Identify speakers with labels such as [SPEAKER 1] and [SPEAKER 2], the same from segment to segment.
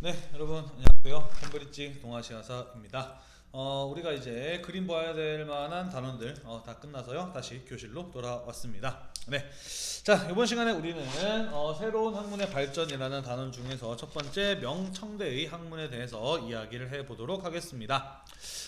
[SPEAKER 1] 네, 여러분 안녕하세요. 캠브리지 동아시아사입니다. 우리가 이제 그림 봐야 될 만한 단원들 다 끝나서요. 다시 교실로 돌아왔습니다. 네, 자 이번 시간에 우리는 새로운 학문의 발전이라는 단원 중에서 첫 번째 명청대의 학문에 대해서 이야기를 해보도록 하겠습니다.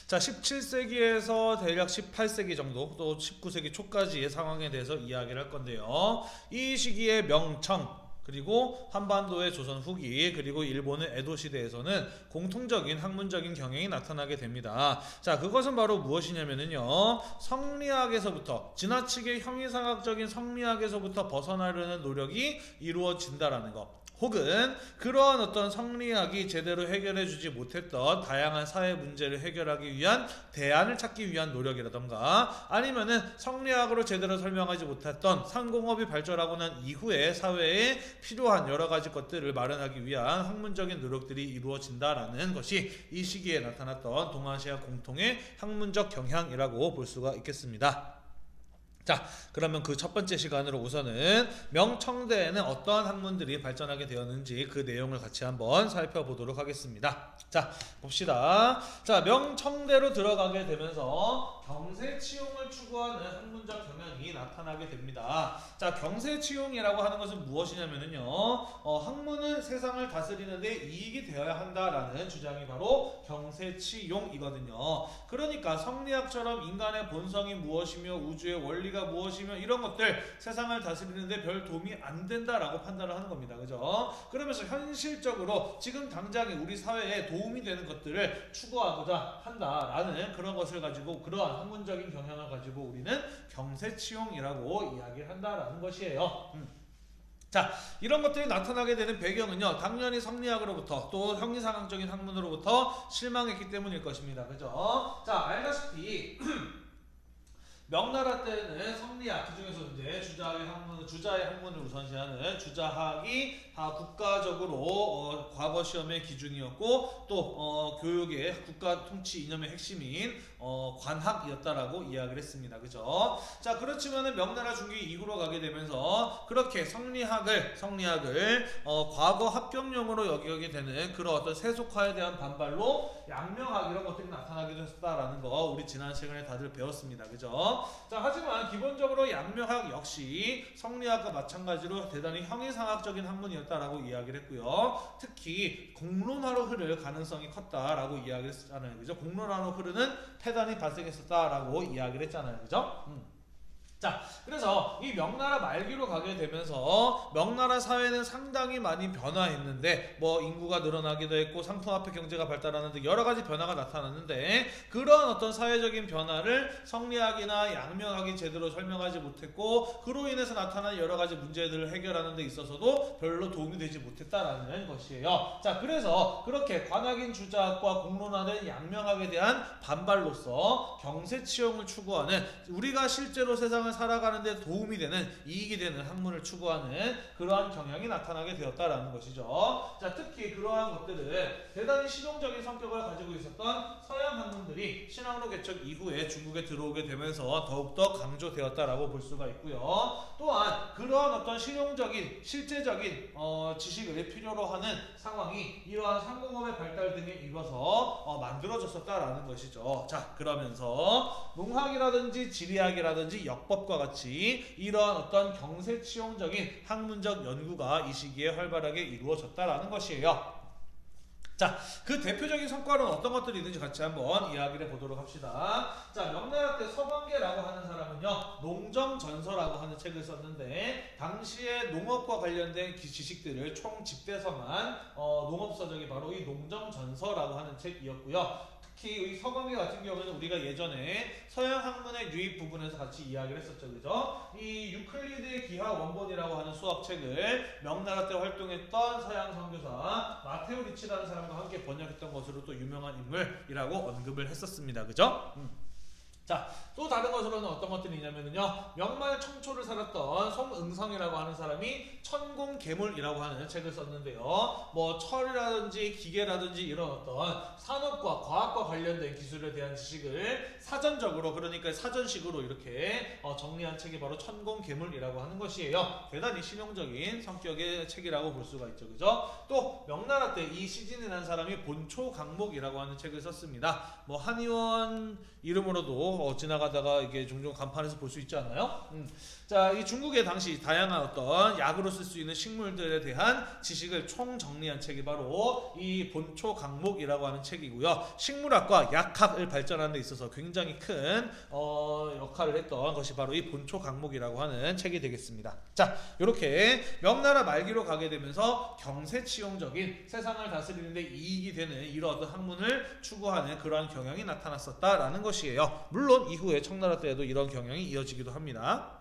[SPEAKER 1] 자, 17세기에서 대략 18세기 정도 또 19세기 초까지의 상황에 대해서 이야기를 할 건데요. 이 시기에 명청 그리고 한반도의 조선 후기 그리고 일본의 에도 시대에서는 공통적인 학문적인 경향이 나타나게 됩니다. 자, 그것은 바로 무엇이냐면요, 성리학에서부터 지나치게 형이상학적인 성리학에서부터 벗어나려는 노력이 이루어진다라는 것, 혹은 그러한 어떤 성리학이 제대로 해결해주지 못했던 다양한 사회 문제를 해결하기 위한 대안을 찾기 위한 노력이라던가, 아니면은 성리학으로 제대로 설명하지 못했던 상공업이 발전하고 난 이후에 사회에 필요한 여러 가지 것들을 마련하기 위한 학문적인 노력들이 이루어진다라는 것이 이 시기에 나타났던 동아시아 공통의 학문적 경향이라고 볼 수가 있겠습니다. 자, 그러면 그 첫 번째 시간으로 우선은 명청대에는 어떠한 학문들이 발전하게 되었는지 그 내용을 같이 한번 살펴보도록 하겠습니다. 자, 봅시다. 자, 명청대로 들어가게 되면서 경세치용을 추구하는 학문적 경향이 나타나게 됩니다. 자, 경세치용이라고 하는 것은 무엇이냐면요, 학문은 세상을 다스리는데 이익이 되어야 한다라는 주장이 바로 경세치용이거든요. 그러니까 성리학처럼 인간의 본성이 무엇이며 우주의 원리가 무엇이며 이런 것들 세상을 다스리는데 별 도움이 안 된다라고 판단을 하는 겁니다. 그죠? 그러면서 현실적으로 지금 당장에 우리 사회에 도움이 되는 것들을 추구하고자 한다라는 그런 것을 가지고, 그러한 학문적인 경향을 가지고 우리는 경세치용이라고 이야기를 한다라는 것이에요. 자, 이런 것들이 나타나게 되는 배경은요, 당연히 성리학으로부터 또 형이상학적인 학문으로부터 실망했기 때문일 것입니다. 그죠? 자, 알다시피 명나라 때는 성리학, 그중에서 이제 주자의 학문을 우선시하는 주자학이 다 국가적으로 과거 시험의 기준이었고, 또 교육의 국가 통치 이념의 핵심인 관학이었다라고 이야기를 했습니다. 그죠? 자, 그렇지만은 명나라 중기 이후로 가게 되면서 그렇게 성리학을 과거 합격용으로 여기게 되는 그런 어떤 세속화에 대한 반발로 양명학 이런 것들이 나타나기도 했다라는 거 우리 지난 시간에 다들 배웠습니다. 그죠? 자, 하지만 기본적으로 양명학 역시 성리학과 마찬가지로 대단히 형이상학적인 학문이었다라고 이야기를 했고요. 특히 공론화로 흐를 가능성이 컸다라고 이야기를 했잖아요. 그죠? 공론화로 흐르는 폐단이 발생했었다라고 이야기를 했잖아요. 그죠? 자, 그래서 이 명나라 말기로 가게 되면서 명나라 사회는 상당히 많이 변화했는데, 뭐 인구가 늘어나기도 했고 상품화폐 경제가 발달하는데 여러 가지 변화가 나타났는데, 그런 어떤 사회적인 변화를 성리학이나 양명학이 제대로 설명하지 못했고, 그로 인해서 나타난 여러 가지 문제들을 해결하는 데 있어서도 별로 도움이 되지 못했다라는 것이에요. 자, 그래서 그렇게 관학인 주자학과 공론화된 양명학에 대한 반발로서 경세치용을 추구하는, 우리가 실제로 세상을 살아가는데 도움이 되는, 이익이 되는 학문을 추구하는 그러한 경향이 나타나게 되었다라는 것이죠. 자, 특히 그러한 것들은 대단히 실용적인 성격을 가지고 있었던 서양 학문들이 신앙로 개척 이후에 중국에 들어오게 되면서 더욱더 강조되었다라고 볼 수가 있고요. 또한 그러한 어떤 실용적인 실제적인 지식을 필요로 하는 상황이 이러한 상공업의 발달 등에 이뤄서 만들어졌었다라는 것이죠. 자, 그러면서 농학이라든지 지리학이라든지 역법과 같이 이러한 어떤 경세치용적인 학문적 연구가 이 시기에 활발하게 이루어졌다라는 것이에요. 자, 그 대표적인 성과는 어떤 것들이 있는지 같이 한번 이야기를 해보도록 합시다. 자, 명나라 때 서광계라고 하는 사람은요, 농정전서라고 하는 책을 썼는데, 당시에 농업과 관련된 지식들을 총 집대성한 농업서적이 바로 이 농정전서라고 하는 책이었고요. 특히 이 서광계 같은 경우는 우리가 예전에 서양 학문의 유입 부분에서 같이 이야기를 했었죠. 그죠? 이 유클리드의 기하 원본이라고 하는 수학책을 명나라 때 활동했던 서양 선교사 마테오 리치라는 사람과 함께 번역했던 것으로 또 유명한 인물이라고 언급을 했었습니다. 그죠? 자, 또 다른 것으로는 어떤 것들이 있냐면요. 명말 청초를 살았던 송응성이라고 하는 사람이 천공괴물이라고 하는 책을 썼는데요. 뭐 철이라든지 기계라든지 이런 어떤 산업과 과학과 관련된 기술에 대한 지식을 사전적으로, 그러니까 사전식으로 이렇게 정리한 책이 바로 천공괴물이라고 하는 것이에요. 대단히 실용적인 성격의 책이라고 볼 수가 있죠. 그죠? 또 명나라 때 이 시진이라는 사람이 본초강목이라고 하는 책을 썼습니다. 뭐 한의원 이름으로도 지나가다가 이게 종종 간판에서 볼 수 있지 않나요? 자, 이 중국의 당시 다양한 어떤 약으로 쓸 수 있는 식물들에 대한 지식을 총 정리한 책이 바로 이 본초강목이라고 하는 책이고요. 식물학과 약학을 발전하는 데 있어서 굉장히 큰 역할을 했던 것이 바로 이 본초강목이라고 하는 책이 되겠습니다. 자, 이렇게 명나라 말기로 가게 되면서 경세치용적인 세상을 다스리는 데 이익이 되는 이런 어떤 학문을 추구하는 그러한 경향이 나타났었다라는 것이에요. 물론 이후에 청나라 때에도 이런 경향이 이어지기도 합니다.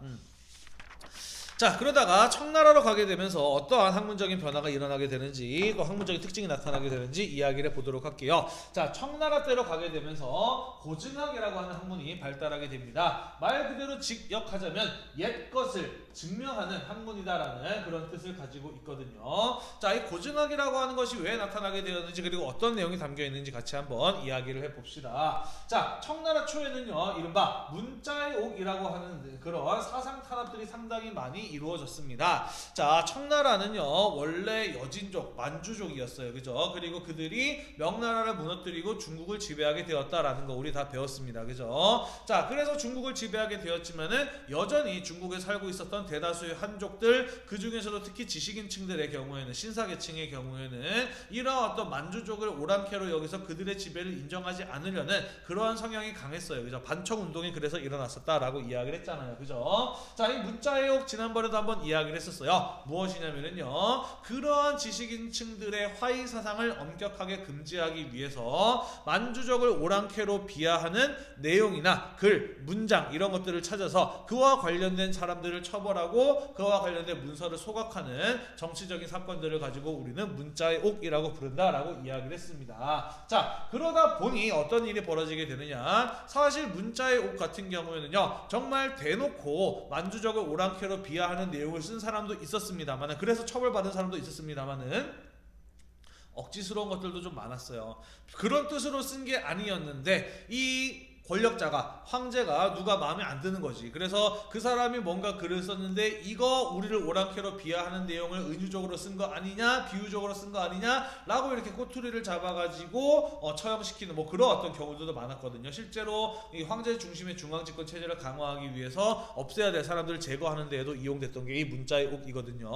[SPEAKER 1] 자, 그러다가 청나라로 가게 되면서 어떠한 학문적인 변화가 일어나게 되는지, 또 학문적인 특징이 나타나게 되는지 이야기를 해보도록 할게요. 자, 청나라 때로 가게 되면서 고증학이라고 하는 학문이 발달하게 됩니다. 말 그대로 직역하자면 옛 것을 증명하는 학문이다라는 그런 뜻을 가지고 있거든요. 자, 이 고증학이라고 하는 것이 왜 나타나게 되었는지, 그리고 어떤 내용이 담겨 있는지 같이 한번 이야기를 해봅시다. 자, 청나라 초에는요, 이른바 문자의 옥이라고 하는 그런 사상 탄압들이 상당히 많이 이루어졌습니다. 자, 청나라는요 원래 여진족, 만주족이었어요. 그죠? 그리고 그들이 명나라를 무너뜨리고 중국을 지배하게 되었다라는 거 우리 다 배웠습니다. 그죠? 자, 그래서 중국을 지배하게 되었지만은 여전히 중국에 살고 있었던 대다수의 한족들, 그 중에서도 특히 지식인층들의 경우에는, 신사계층의 경우에는 이러한 어떤 만주족을 오랑캐로 여기서 그들의 지배를 인정하지 않으려는 그러한 성향이 강했어요. 그죠? 반청운동이 그래서 일어났었다라고 이야기를 했잖아요. 그죠? 자, 이 문자의옥 지난번에도 한번 이야기를 했었어요. 무엇이냐면요, 그러한 지식인층들의 화이 사상을 엄격하게 금지하기 위해서 만주족을 오랑캐로 비하하는 내용이나 글, 문장 이런 것들을 찾아서 그와 관련된 사람들을 처벌하고 그와 관련된 문서를 소각하는 정치적인 사건들을 가지고 우리는 문자의 옥이라고 부른다라고 이야기를 했습니다. 자, 그러다 보니 어떤 일이 벌어지게 되느냐, 사실 문자의 옥 같은 경우에는요 정말 대놓고 만주족을 오랑캐로 비하하는 내용을 쓴 사람도 있었습니다만, 그래서 처벌받은 사람도 있었습니다만은 억지스러운 것들도 좀 많았어요. 그런 뜻으로 쓴 게 아니었는데 이 권력자가, 황제가 누가 마음에 안 드는 거지. 그래서 그 사람이 뭔가 글을 썼는데 이거 우리를 오랑캐로 비하하는 내용을 은유적으로 쓴 거 아니냐, 비유적으로 쓴 거 아니냐 라고 이렇게 꼬투리를 잡아가지고 처형시키는 뭐 그런 어떤 경우들도 많았거든요. 실제로 이 황제 중심의 중앙집권 체제를 강화하기 위해서 없애야 될 사람들을 제거하는 데에도 이용됐던 게 이 문자의 옥이거든요.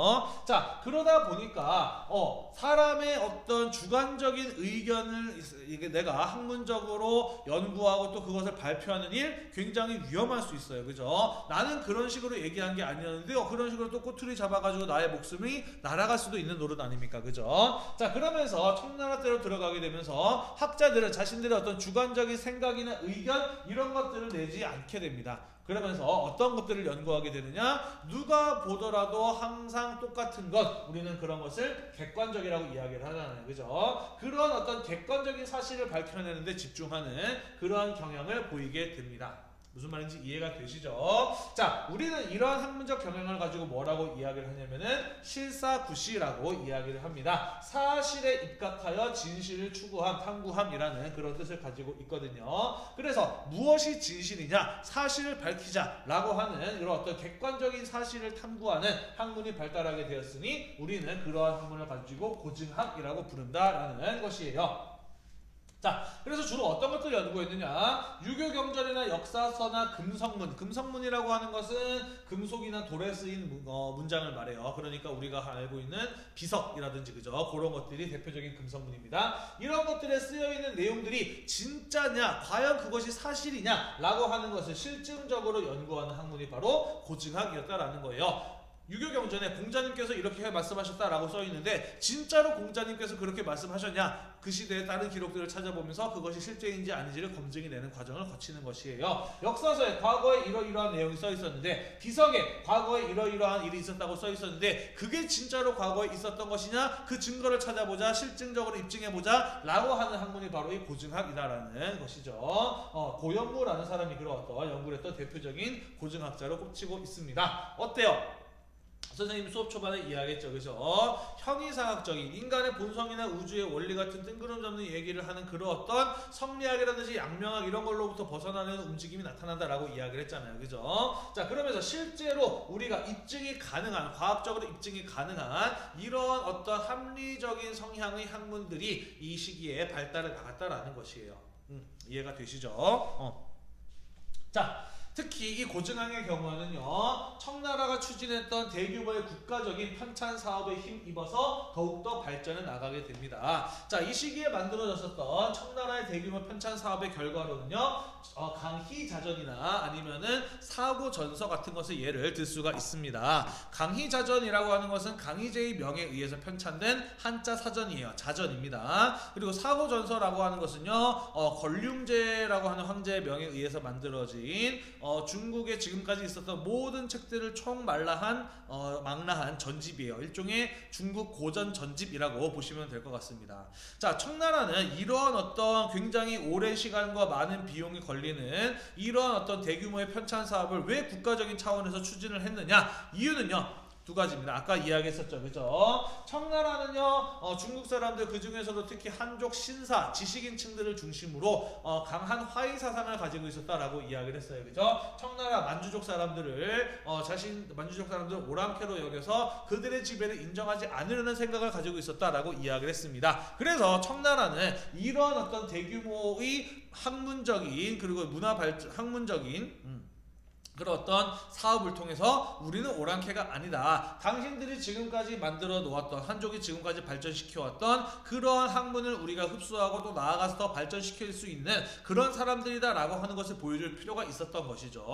[SPEAKER 1] 자, 그러다 보니까 사람의 어떤 주관적인 의견을 이게 내가 학문적으로 연구하고 또 그것을 발표하는 일 굉장히 위험할 수 있어요. 그죠? 나는 그런 식으로 얘기한 게 아니었는데요, 그런 식으로 또 꼬투리 잡아가지고 나의 목숨이 날아갈 수도 있는 노릇 아닙니까? 그죠? 자, 그러면서 청나라 때로 들어가게 되면서 학자들은 자신들의 어떤 주관적인 생각이나 의견 이런 것들을 내지 않게 됩니다. 그러면서 어떤 것들을 연구하게 되느냐, 누가 보더라도 항상 똑같은 것, 우리는 그런 것을 객관적이라고 이야기를 하잖아요. 그죠? 그런 어떤 객관적인 사실을 밝혀내는데 집중하는 그러한 경향을 보이게 됩니다. 무슨 말인지 이해가 되시죠? 자, 우리는 이러한 학문적 경향을 가지고 뭐라고 이야기를 하냐면은 실사구시라고 이야기를 합니다. 사실에 입각하여 진실을 추구함, 탐구함이라는 그런 뜻을 가지고 있거든요. 그래서 무엇이 진실이냐, 사실을 밝히자라고 하는 이런 어떤 객관적인 사실을 탐구하는 학문이 발달하게 되었으니 우리는 그러한 학문을 가지고 고증학이라고 부른다라는 것이에요. 자, 그래서 주로 어떤 것들을 연구했느냐, 유교경전이나 역사서나 금성문, 금성문이라고 하는 것은 금속이나 돌에 쓰인 문장을 말해요. 그러니까 우리가 알고 있는 비석이라든지, 그죠? 그런 것들이 대표적인 금성문입니다. 이런 것들에 쓰여있는 내용들이 진짜냐, 과연 그것이 사실이냐 라고 하는 것을 실증적으로 연구하는 학문이 바로 고증학이었다라는 거예요. 유교경전에 공자님께서 이렇게 말씀하셨다라고 써있는데 진짜로 공자님께서 그렇게 말씀하셨냐? 그 시대의 다른 기록들을 찾아보면서 그것이 실제인지 아닌지를 검증이 되는 과정을 거치는 것이에요. 역사서에 과거에 이러이러한 내용이 써있었는데 비석에 과거에 이러이러한 일이 있었다고 써있었는데 그게 진짜로 과거에 있었던 것이냐? 그 증거를 찾아보자, 실증적으로 입증해보자 라고 하는 학문이 바로 이 고증학이다라는 것이죠. 고영무라는 사람이 그러었던 연구를 했던 대표적인 고증학자로 꼽히고 있습니다. 어때요? 선생님이 수업 초반에 이야기했죠. 그죠? 형이상학적인 인간의 본성이나 우주의 원리 같은 뜬구름 잡는 얘기를 하는 그런 어떤 성리학이라든지 양명학 이런 걸로부터 벗어나는 움직임이 나타난다라고 이야기를 했잖아요. 그죠? 자, 그러면서 실제로 우리가 입증이 가능한, 과학적으로 입증이 가능한 이런 어떤 합리적인 성향의 학문들이 이 시기에 발달해 나갔다라는 것이에요. 이해가 되시죠? 자, 특히 이 고증학의 경우는요, 청나라가 추진했던 대규모의 국가적인 편찬 사업에 힘입어서 더욱더 발전해 나가게 됩니다. 자, 이 시기에 만들어졌었던 청나라의 대규모 편찬 사업의 결과로는요, 강희자전이나 아니면은 사고전서 같은 것을 예를 들 수가 있습니다. 강희자전이라고 하는 것은 강희제의 명에 의해서 편찬된 한자 사전이에요. 자전입니다. 그리고 사고전서라고 하는 것은요, 권륭제라고 하는 황제의 명에 의해서 만들어진 중국에 지금까지 있었던 모든 책들을 망라한 전집이에요. 일종의 중국 고전 전집이라고 보시면 될 것 같습니다. 자, 청나라는 이러한 어떤 굉장히 오랜 시간과 많은 비용이 걸리는 이러한 어떤 대규모의 편찬 사업을 왜 국가적인 차원에서 추진을 했느냐? 이유는요, 두 가지입니다. 아까 이야기했었죠. 그죠? 청나라는요, 중국 사람들 그 중에서도 특히 한족 신사, 지식인층들을 중심으로 강한 화의 사상을 가지고 있었다라고 이야기를 했어요. 그죠? 청나라 만주족 사람들을 만주족 사람들을 오랑캐로 여겨서 그들의 지배를 인정하지 않으려는 생각을 가지고 있었다라고 이야기를 했습니다. 그래서 청나라는 이런 어떤 대규모의 학문적인 그리고 학문적인 그런 어떤 사업을 통해서 우리는 오랑캐가 아니다. 당신들이 지금까지 만들어 놓았던, 한족이 지금까지 발전시켜왔던 그러한 학문을 우리가 흡수하고 또 나아가서 더 발전시킬 수 있는 그런 사람들이다 라고 하는 것을 보여줄 필요가 있었던 것이죠.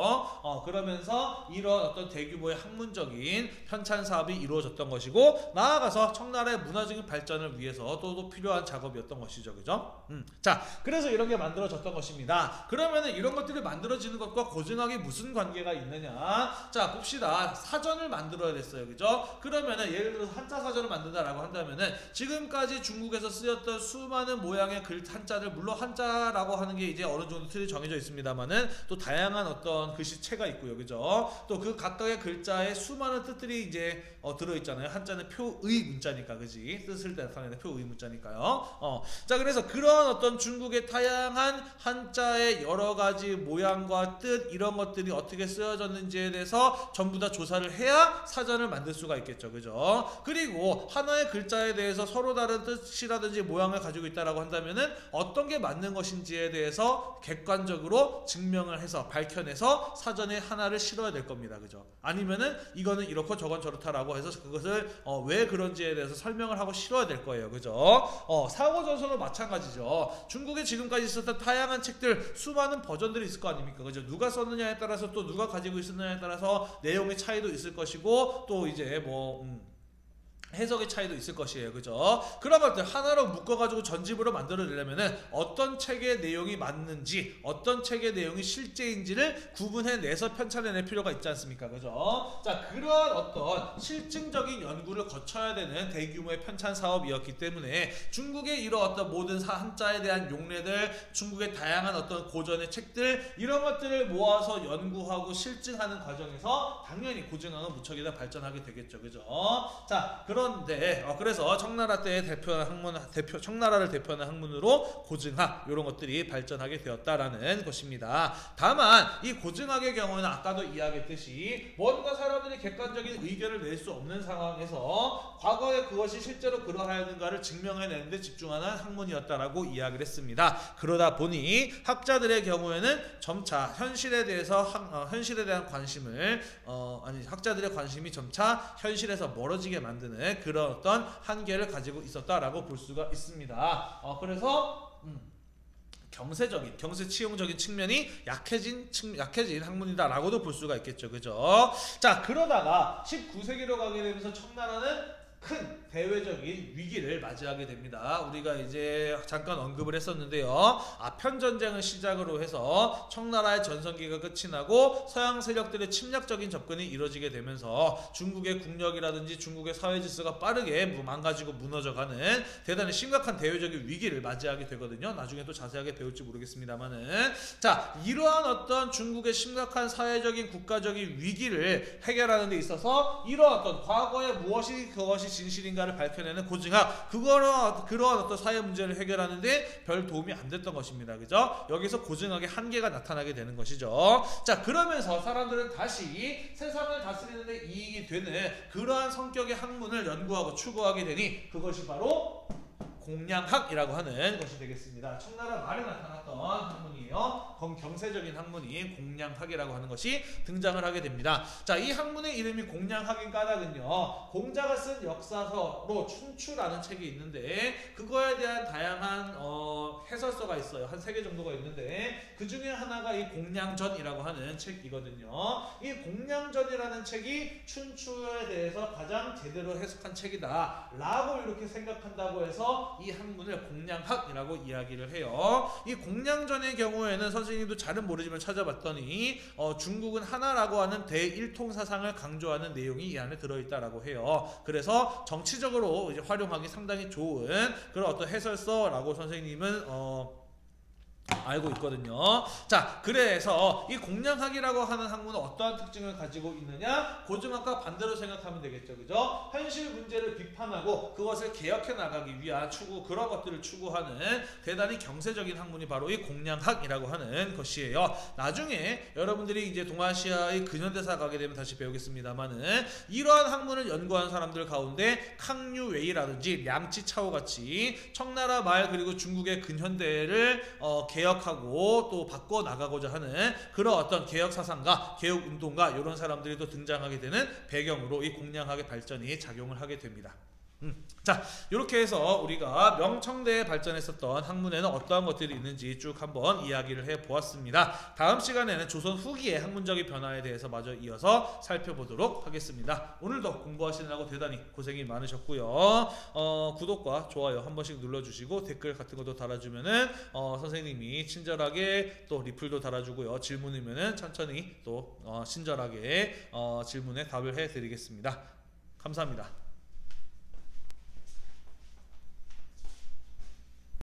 [SPEAKER 1] 그러면서 이런 어떤 대규모의 학문적인 편찬 사업이 이루어졌던 것이고, 나아가서 청나라의 문화적인 발전을 위해서 또 필요한 작업이었던 것이죠. 그죠? 자, 그래서 이런 게 만들어졌던 것입니다. 그러면은 이런 것들이 만들어지는 것과 고증학이 무슨 관계가 있느냐? 자, 봅시다. 사전을 만들어야 됐어요. 그죠? 그러면은 예를 들어서 한자 사전을 만든다라고 한다면은 지금까지 중국에서 쓰였던 수많은 모양의 한자들, 물론 한자라고 하는 게 이제 어느 정도 틀이 정해져 있습니다만은 또 다양한 어떤 글씨체가 있고요. 그죠? 또 그 각각의 글자에 수많은 뜻들이 이제 들어있잖아요. 한자는 표의 문자니까, 그지? 뜻을 나타내는 표의 문자니까요. 자, 그래서 그런 어떤 중국의 다양한 한자의 여러 가지 모양과 뜻, 이런 것들이 어떻게 쓰여졌는지에 대해서 전부 다 조사를 해야 사전을 만들 수가 있겠죠. 그죠? 그리고 하나의 글자에 대해서 서로 다른 뜻이라든지 모양을 가지고 있다라고 한다면은 어떤 게 맞는 것인지에 대해서 객관적으로 증명을 해서 밝혀내서 사전에 하나를 실어야 될 겁니다. 그죠? 아니면은 이거는 이렇고 저건 저렇다라고 해서 그것을 왜 그런지에 대해서 설명을 하고 실어야 될 거예요. 그죠? 사고전서도 마찬가지죠. 중국에 지금까지 있었던 다양한 책들, 수많은 버전들이 있을 거 아닙니까? 그죠? 누가 썼느냐에 따라서 또 누가 가지고 있었느냐에 따라서 내용의 차이도 있을 것이고, 또 이제 해석의 차이도 있을 것이에요. 그죠? 그런 것들 하나로 묶어가지고 전집으로 만들어내려면은 어떤 책의 내용이 맞는지, 어떤 책의 내용이 실제인지를 구분해내서 편찬해낼 필요가 있지 않습니까? 그죠? 자, 그러한 어떤 실증적인 연구를 거쳐야 되는 대규모의 편찬 사업이었기 때문에 중국의 이런 어떤 모든 한자에 대한 용례들, 중국의 다양한 어떤 고전의 책들, 이런 것들을 모아서 연구하고 실증하는 과정에서 당연히 고증학은 무척이나 발전하게 되겠죠. 그죠? 자, 그런데 그래서 청나라 때의 청나라를 대표하는 학문으로 고증학 이런 것들이 발전하게 되었다라는 것입니다. 다만 이 고증학의 경우는 아까도 이야기했듯이 뭔가 사람들이 객관적인 의견을 낼 수 없는 상황에서 과거에 그것이 실제로 그러하였는가를 증명해내는 데 집중하는 학문이었다라고 이야기를 했습니다. 그러다 보니 학자들의 경우에는 점차 현실에 대한 관심을 학자들의 관심이 점차 현실에서 멀어지게 만드는 그런 어떤 한계를 가지고 있었다라고 볼 수가 있습니다. 그래서 경세 치용적인 측면이 약해진 학문이다라고도 볼 수가 있겠죠. 그죠? 자, 그러다가 19세기로 가게 되면서 청나라는 큰 대외적인 위기를 맞이하게 됩니다. 우리가 이제 잠깐 언급을 했었는데요. 아편 전쟁을 시작으로 해서 청나라의 전성기가 끝이 나고 서양 세력들의 침략적인 접근이 이루어지게 되면서 중국의 국력이라든지 중국의 사회 질서가 빠르게 망가지고 무너져가는 대단히 심각한 대외적인 위기를 맞이하게 되거든요. 나중에 또 자세하게 배울지 모르겠습니다만은, 자, 이러한 어떤 중국의 심각한 사회적인 국가적인 위기를 해결하는 데 있어서 이러한 어떤 과거에 무엇이 그것이 진실인가를 밝혀내는 고증학, 그러한 어떤 사회 문제를 해결하는데 별 도움이 안 됐던 것입니다. 그죠? 여기서 고증학의 한계가 나타나게 되는 것이죠. 자, 그러면서 사람들은 다시 세상을 다스리는데 이익이 되는 그러한 성격의 학문을 연구하고 추구하게 되니 그것이 바로 공양학이라고 하는 것이 되겠습니다. 청나라 말에 나타났던 학문이에요. 경세적인 학문이 공양학이라고 하는 것이 등장을 하게 됩니다. 자, 이 학문의 이름이 공양학인 까닭은요, 공자가 쓴 역사서로 춘추라는 책이 있는데 그거에 대한 다양한 해설서가 있어요. 한 3개 정도가 있는데 그 중에 하나가 이 공양전이라고 하는 책이거든요. 이 공양전이라는 책이 춘추에 대해서 가장 제대로 해석한 책이다 라고 이렇게 생각한다고 해서 이 학문을 공양학이라고 이야기를 해요. 이 공양전의 경우에는 선생님도 잘은 모르지만 찾아봤더니 중국은 하나라고 하는 대일통 사상을 강조하는 내용이 이 안에 들어있다라고 해요. 그래서 정치적으로 이제 활용하기 상당히 좋은 그런 어떤 해설서라고 선생님은 알고 있거든요. 자, 그래서 이 공양학이라고 하는 학문은 어떠한 특징을 가지고 있느냐? 고증학과 반대로 생각하면 되겠죠. 그죠? 현실 문제를 비판하고 그것을 개혁해 나가기 위한 그런 것들을 추구하는 대단히 경세적인 학문이 바로 이 공양학이라고 하는 것이에요. 나중에 여러분들이 이제 동아시아의 근현대사 가게 되면 다시 배우겠습니다만은 이러한 학문을 연구한 사람들 가운데 캉유웨이라든지 량치차오 같이 청나라 말 그리고 중국의 근현대를 개혁하고 또 바꿔 나가고자 하는 그런 어떤 개혁 사상가, 개혁 운동가 이런 사람들이 또 등장하게 되는 배경으로 이 공양학의 발전이 작용을 하게 됩니다. 자, 이렇게 해서 우리가 명청대에 발전했었던 학문에는 어떠한 것들이 있는지 쭉 한번 이야기를 해보았습니다. 다음 시간에는 조선 후기의 학문적인 변화에 대해서 마저 이어서 살펴보도록 하겠습니다. 오늘도 공부하시느라고 대단히 고생이 많으셨고요. 구독과 좋아요 한 번씩 눌러주시고 댓글 같은 것도 달아주면은 선생님이 친절하게 또 리플도 달아주고요. 질문이면은 천천히 또 친절하게 질문에 답을 해드리겠습니다. 감사합니다.